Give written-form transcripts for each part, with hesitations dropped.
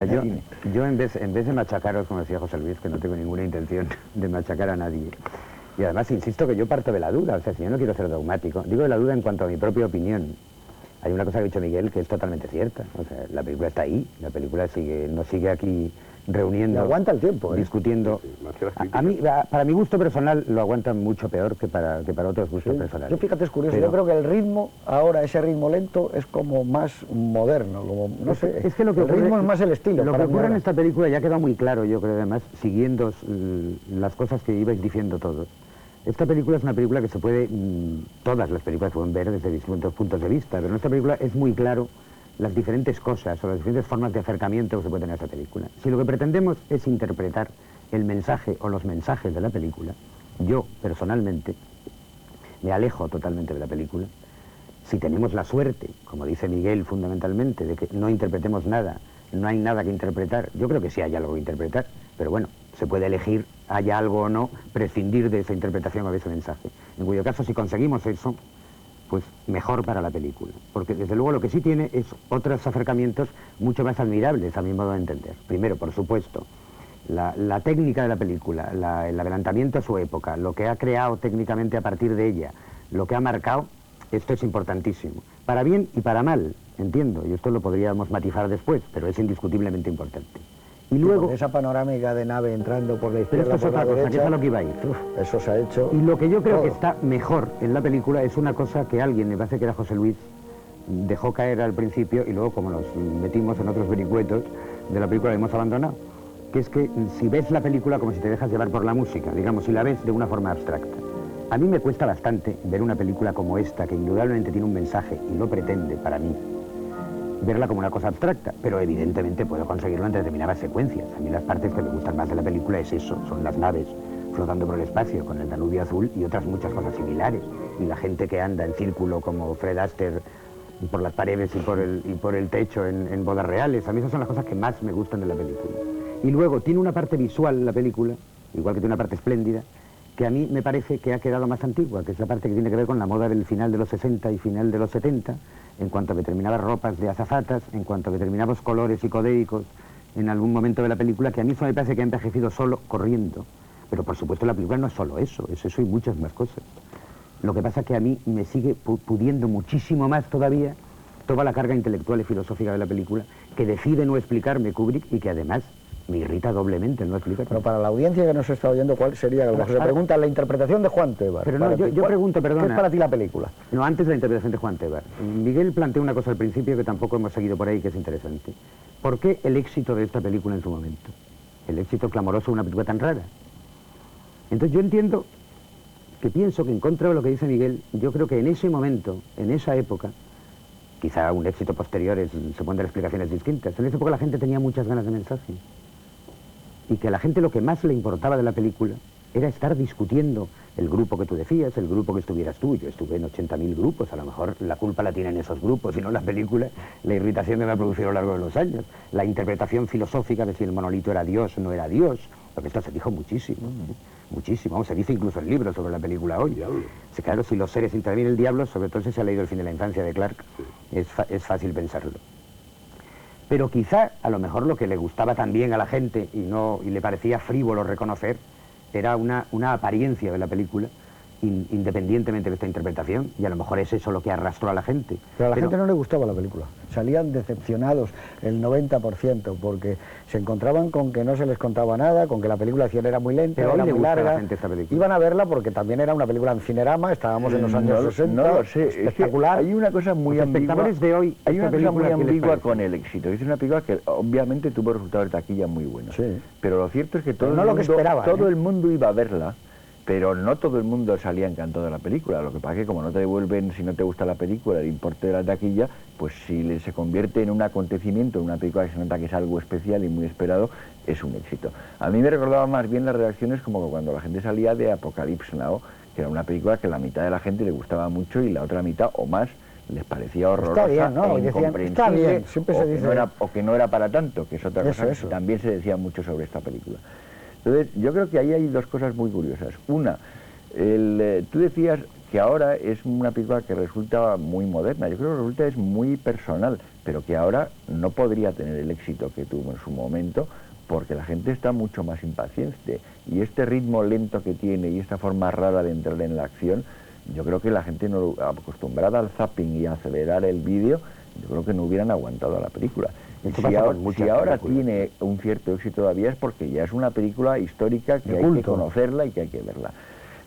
Yo en vez de machacaros, como decía José Luis, que no tengo ninguna intención de machacar a nadie, y además insisto que yo parto de la duda, o sea, si yo no quiero ser dogmático, digo de la duda en cuanto a mi propia opinión. Hay una cosa que ha dicho Miguel que es totalmente cierta, o sea, la película está ahí, la película nos sigue aquí reuniendo, y aguanta el tiempo, discutiendo. A mí, para mi gusto personal, lo aguanta mucho peor que para otros gustos personales. Yo fíjate, es curioso, Pero yo creo que el ritmo, ahora ese ritmo lento, es como más moderno, como, no sé, es que lo que el ritmo es más el estilo. Lo que ocurre en esta película ya queda muy claro, yo creo, además, siguiendo las cosas que ibais diciendo todos. Esta película es una película que se puede, todas las películas se pueden ver desde distintos puntos de vista, pero en esta película es muy claro las diferentes cosas o las diferentes formas de acercamiento que se puede tener a esta película. Si lo que pretendemos es interpretar el mensaje o los mensajes de la película, yo personalmente me alejo totalmente de la película. Si tenemos la suerte, como dice Miguel fundamentalmente, de que no interpretemos nada, no hay nada que interpretar, yo creo que sí hay algo que interpretar, pero bueno, se puede elegir, haya algo o no, prescindir de esa interpretación o de ese mensaje. En cuyo caso, si conseguimos eso, pues mejor para la película. Porque desde luego lo que sí tiene es otros acercamientos mucho más admirables a mi modo de entender. Primero, por supuesto, la técnica de la película, el adelantamiento a su época, lo que ha creado técnicamente a partir de ella, lo que ha marcado, esto es importantísimo. Para bien y para mal, entiendo, y esto lo podríamos matizar después, pero es indiscutiblemente importante. Y luego, esa panorámica de nave entrando por la izquierda, pero esto es otra cosa, que es a lo que iba a ir. Eso se ha hecho. Y lo que yo creo todo. que está mejor en la película es una cosa que alguien, me parece que era José Luis, dejó caer al principio y luego, como nos metimos en otros vericuetos de la película, la hemos abandonado. Que es que si ves la película como si te dejas llevar por la música, digamos, si la ves de una forma abstracta. A mí me cuesta bastante ver una película como esta, que indudablemente tiene un mensaje y lo pretende para mí, verla como una cosa abstracta, pero evidentemente puedo conseguirlo en determinadas secuencias. A mí las partes que me gustan más de la película es eso, son las naves flotando por el espacio con el Danubio azul y otras muchas cosas similares. Y la gente que anda en círculo como Fred Astaire por las paredes y por el techo en bodas reales. A mí esas son las cosas que más me gustan de la película. Y luego tiene una parte visual la película, igual que tiene una parte espléndida, que a mí me parece que ha quedado más antigua, que es la parte que tiene que ver con la moda del final de los 60 y final de los 70, en cuanto a determinadas ropas de azafatas, en cuanto a determinados colores psicodélicos en algún momento de la película, que a mí eso me parece que ha envejecido solo corriendo. Pero por supuesto la película no es solo eso, es eso y muchas más cosas. Lo que pasa es que a mí me sigue pudiendo muchísimo más todavía toda la carga intelectual y filosófica de la película, que decide no explicarme Kubrick y que además me irrita doblemente el no explicarme. Pero para la audiencia que nos está oyendo, ¿cuál sería? Se pregunta la interpretación de Juan Tebar. Pero no, yo pregunto, perdona. ¿Qué es para ti la película? No, antes de la interpretación de Juan Tebar. Miguel planteó una cosa al principio que tampoco hemos seguido por ahí, que es interesante. ¿Por qué el éxito de esta película en su momento? El éxito clamoroso de una película tan rara. Entonces yo entiendo que pienso que en contra de lo que dice Miguel, yo creo que en ese momento, en esa época, quizá un éxito posterior se pueden dar explicaciones distintas, en esa época la gente tenía muchas ganas de mensaje. Y que a la gente lo que más le importaba de la película era estar discutiendo el grupo que tú decías, el grupo que estuvieras tú. Yo estuve en 80.000 grupos, a lo mejor la culpa la tienen esos grupos y no la película, la irritación que me ha producido a lo largo de los años, la interpretación filosófica de si el monolito era Dios o no era Dios, porque esto se dijo muchísimo, muchísimo. Vamos, se dice incluso el libro sobre la película hoy. Sí, claro, si los seres intervienen el diablo, sobre todo si se ha leído El fin de la infancia de Clark, es fácil pensarlo. Pero quizá, a lo mejor lo que le gustaba también a la gente y le parecía frívolo reconocer, era una apariencia de la película, independientemente de esta interpretación, y a lo mejor es eso lo que arrastró a la gente. Pero a la gente no le gustaba la película, salían decepcionados el 90%, porque se encontraban con que no se les contaba nada, con que la película era muy lenta, pero era muy larga. A la gente esta película. Iban a verla porque también era una película en Cinerama, estábamos en los años 60, no lo sé, espectacular. Es que hay una cosa muy ambigua, de hoy, hay una cosa muy ambigua con el éxito. Es una película que obviamente tuvo resultados de taquilla muy buenos, pero lo cierto es que todo, el mundo iba a verla, pero no todo el mundo salía encantado de la película. Lo que pasa es que como no te devuelven, si no te gusta la película, el importe de la taquilla, pues si se convierte en un acontecimiento, en una película que se nota que es algo especial y muy esperado, es un éxito. A mí me recordaba más bien las reacciones como cuando la gente salía de Apocalypse Now, que era una película que la mitad de la gente le gustaba mucho y la otra mitad o más les parecía horrorosa, bien, ¿no? e incomprensible, está bien, siempre se dice. O que no era para tanto, que es otra cosa que también se decía mucho sobre esta película. Entonces, yo creo que ahí hay dos cosas muy curiosas. Una, tú decías que ahora es una película que resulta muy moderna. Yo creo que resulta es muy personal, pero que ahora no podría tener el éxito que tuvo en su momento, porque la gente está mucho más impaciente. Y este ritmo lento que tiene y esta forma rara de entrar en la acción, yo creo que la gente no acostumbrada al zapping y a acelerar el vídeo, yo creo que no hubieran aguantado la película. Si ahora tiene un cierto éxito todavía es porque ya es una película histórica que hay que conocerla y que hay que verla.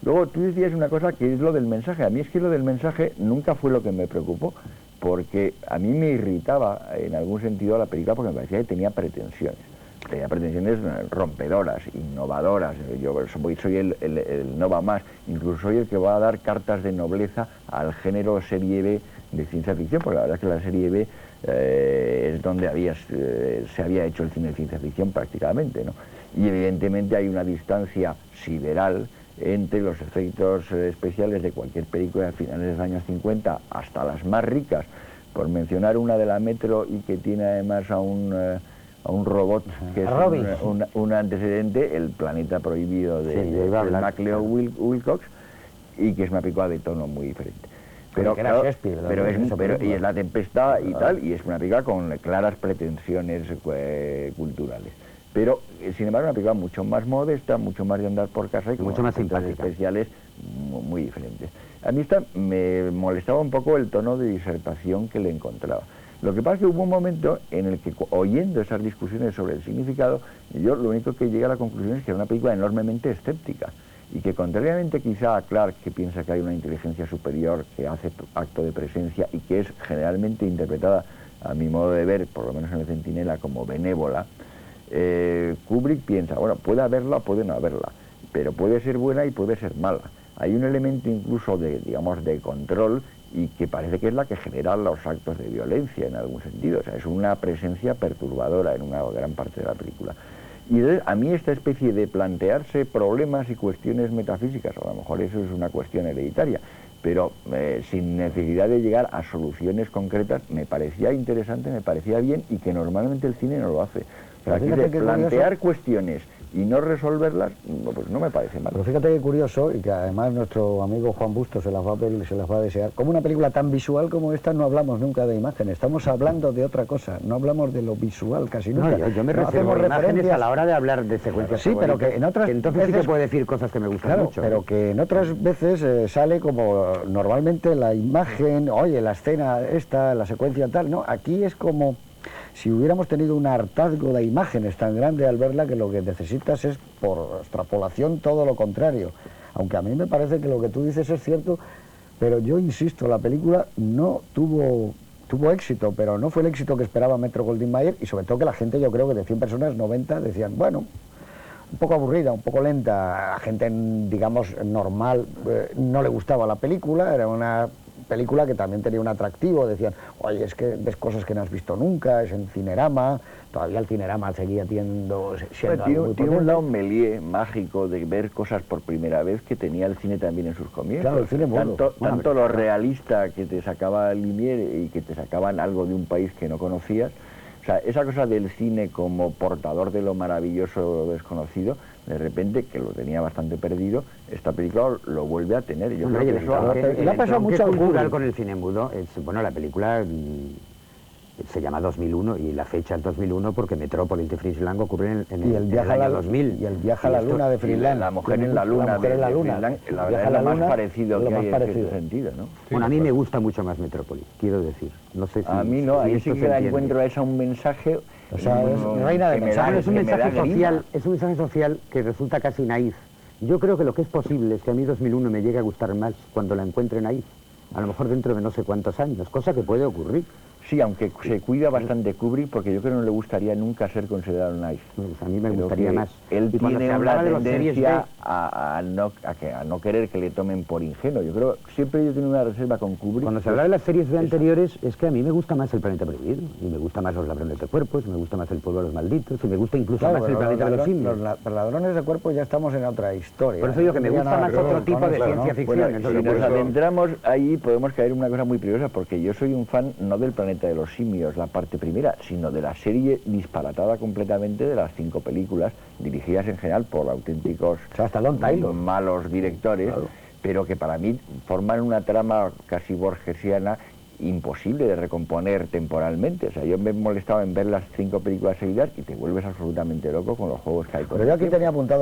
Luego tú decías una cosa que es lo del mensaje. A mí es que lo del mensaje nunca fue lo que me preocupó, porque a mí me irritaba en algún sentido la película porque me parecía que tenía pretensiones. Tenía pretensiones rompedoras, innovadoras. Yo soy el no va más, incluso soy el que va a dar cartas de nobleza al género serie B de ciencia ficción, porque la verdad es que la serie B es donde se había hecho el cine de ciencia ficción prácticamente, ¿no? Y evidentemente hay una distancia sideral entre los efectos especiales de cualquier película de finales de los años 50 hasta las más ricas, por mencionar una de la Metro y que tiene además a un robot que es un antecedente, El planeta prohibido de MacLeod Wilcox, y que es una película de tono muy diferente. Pero y es La Tempestad y tal, y es una película con claras pretensiones culturales. Pero, sin embargo, una película mucho más modesta, mucho más de andar por casa y con mucho más simpática, especiales muy diferentes. A mí me molestaba un poco el tono de disertación que le encontraba. Lo que pasa es que hubo un momento en el que, oyendo esas discusiones sobre el significado, yo lo único que llegué a la conclusión es que era una película enormemente escéptica y que, contrariamente quizá a Clark, que piensa que hay una inteligencia superior que hace acto de presencia y que es generalmente interpretada, a mi modo de ver, por lo menos en El Centinela, como benévola, Kubrick piensa, bueno, puede haberla o puede no haberla, pero puede ser buena y puede ser mala. Hay un elemento incluso de control y que parece que es la que genera los actos de violencia en algún sentido. O sea, es una presencia perturbadora en una gran parte de la película. Y entonces, a mí esta especie de plantearse problemas y cuestiones metafísicas, a lo mejor eso es una cuestión hereditaria, pero sin necesidad de llegar a soluciones concretas, me parecía interesante, me parecía bien, y que normalmente el cine no lo hace. O sea, aquí de plantear cuestiones y no resolverlas, pues no me parece mal. Pero fíjate qué curioso, y que además nuestro amigo Juan Bustos se las va a desear, como una película tan visual como esta no hablamos nunca de imágenes, estamos hablando de otra cosa, no hablamos de lo visual casi nunca. No, yo me refiero a imágenes a la hora de hablar de secuencias. Sí, pero que en otras que entonces veces, sí que puede decir cosas que me gustan mucho. Pero que en otras veces sale como normalmente la imagen, oye, la escena esta, la secuencia tal, no, aquí es como si hubiéramos tenido un hartazgo de imágenes tan grande al verla que lo que necesitas es, por extrapolación, todo lo contrario. Aunque a mí me parece que lo que tú dices es cierto, pero yo insisto, la película no tuvo éxito, pero no fue el éxito que esperaba Metro-Goldwyn-Mayer, y sobre todo que la gente, yo creo que de 100 personas, 90 decían, bueno, un poco aburrida, un poco lenta, a gente, digamos, normal, no le gustaba la película, era una película que también tenía un atractivo, decían, oye, es que ves cosas que no has visto nunca, es en Cinerama, todavía el Cinerama seguía siendo algo tiene un lado Méliès mágico de ver cosas por primera vez que tenía el cine también en sus comienzos. Claro, el cine tanto lo realista que te sacaba Lumière y que te sacaban algo de un país que no conocías. O sea, esa cosa del cine como portador de lo maravilloso o lo desconocido, de repente, que lo tenía bastante perdido, esta película lo vuelve a tener. Yo creo que eso le ha pasado mucho cultural con el cine mudo. Bueno, la película se llama 2001 y la fecha es 2001 porque Metrópolis de Fritz Lang ocurre en el año 2000. Y el viaje a la luna de Fritz Lang. La mujer en la luna de Fritz Lang, la verdad es lo más parecido que hay en ese sentido, ¿no? Bueno, a mí me gusta mucho más Metrópolis, quiero decir. No sé si a mí no, ahí sí que la encuentro a esa un mensaje. O sea, es reina de mensajes. Es un mensaje social, es un mensaje social que resulta casi naif. Yo creo que lo que es posible es que a mí 2001 me llegue a gustar más cuando la encuentre naif. A lo mejor dentro de no sé cuántos años, cosa que puede ocurrir. Sí, aunque se cuida bastante Kubrick, porque yo creo que no le gustaría nunca ser considerado naif. Pues a mí me gustaría más. Él tiene una tendencia a no querer que le tomen por ingenuo. Yo creo que siempre yo tengo una reserva con Kubrick. Cuando se habla de las series B anteriores, es que a mí me gusta más El planeta prohibido, y me gusta más Los ladrones de cuerpos, y me gusta más El pueblo de los malditos, y me gusta incluso más El planeta de los simios. Los ladrones de cuerpos ya estamos en otra historia. Por eso digo que me gusta más otro tipo de ciencia ficción. Bueno, si nos adentramos ahí podemos caer en una cosa muy peligrosa, porque yo soy un fan no del planeta de los simios, la parte primera, sino de la serie disparatada completamente de las 5 películas, dirigidas en general por auténticos hasta Long Taylor, malos directores, claro, pero que para mí forman una trama casi borgesiana imposible de recomponer temporalmente. O sea, yo me he molestado en ver las 5 películas seguidas y te vuelves absolutamente loco con los juegos que hay. Pero yo aquí tenía apuntado